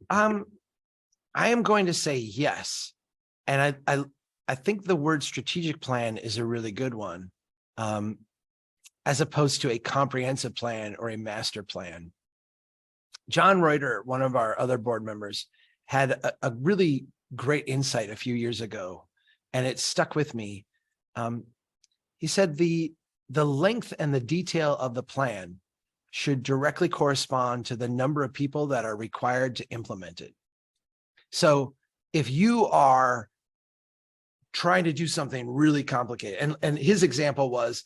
Um, I am going to say yes. And I think the word strategic plan is a really good one, as opposed to a comprehensive plan or a master plan. John Reuter, one of our other board members, had a really great insight a few years ago, and it stuck with me. He said the length and the detail of the plan should directly correspond to the number of people that are required to implement it. So if you are trying to do something really complicated, and his example was,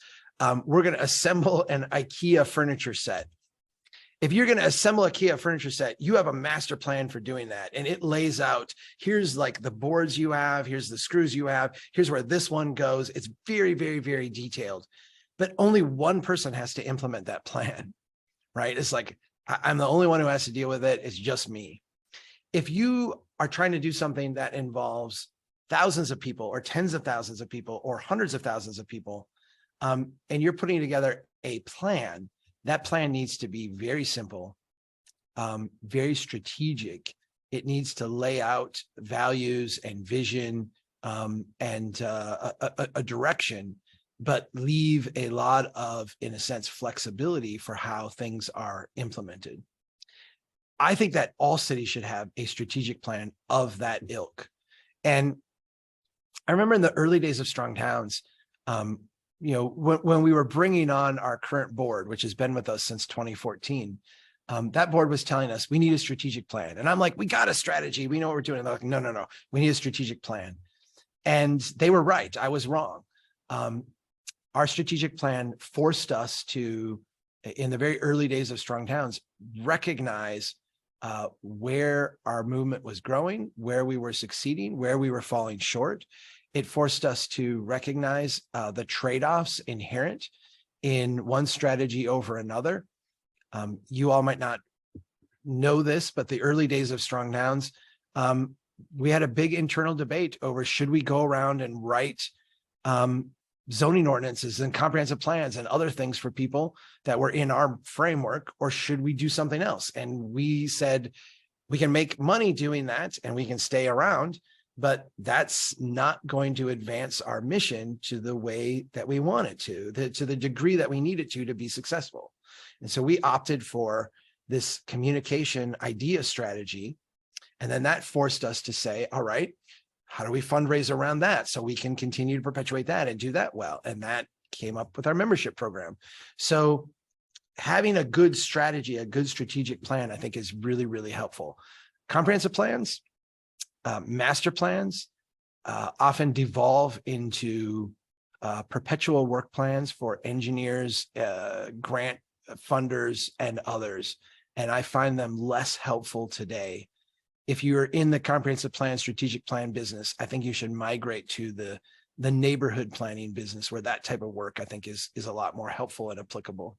we're going to assemble an IKEA furniture set. If you're going to assemble a IKEA furniture set, you have a master plan for doing that. And it lays out, here's like the boards you have, here's the screws you have, here's where this one goes. It's very, very, very detailed, but only one person has to implement that plan, right? It's like, I'm the only one who has to deal with it. It's just me. If you are trying to do something that involves thousands of people or tens of thousands of people or hundreds of thousands of people, and you're putting together a plan, that plan needs to be very simple, very strategic. It needs to lay out values and vision, and a direction, but leave a lot of, in a sense, flexibility for how things are implemented. I think that all cities should have a strategic plan of that ilk. And I remember in the early days of Strong Towns, when we were bringing on our current board, which has been with us since 2014, that board was telling us we need a strategic plan. And I'm like, we got a strategy. We know what we're doing. And they're like, no, we need a strategic plan. And they were right. I was wrong. Our strategic plan forced us to, in the very early days of Strong Towns, recognize where our movement was growing, where we were succeeding, where we were falling short. It forced us to recognize the trade-offs inherent in one strategy over another. You all might not know this, but the early days of Strong Towns, we had a big internal debate over, should we go around and write zoning ordinances and comprehensive plans and other things for people that were in our framework, or should we do something else? And we said, we can make money doing that and we can stay around, but that's not going to advance our mission to the way that we want it to the degree that we need it to be successful. And so we opted for this communication idea strategy. And then that forced us to say, all right, how do we fundraise around that so we can continue to perpetuate that and do that well? And that came up with our membership program. So having a good strategy, a good strategic plan, I think is really, really helpful. Comprehensive plans, master plans often devolve into perpetual work plans for engineers, grant funders, and others. And I find them less helpful today. If you're in the comprehensive plan, strategic plan business, I think you should migrate to the neighborhood planning business, where that type of work, I think, is a lot more helpful and applicable.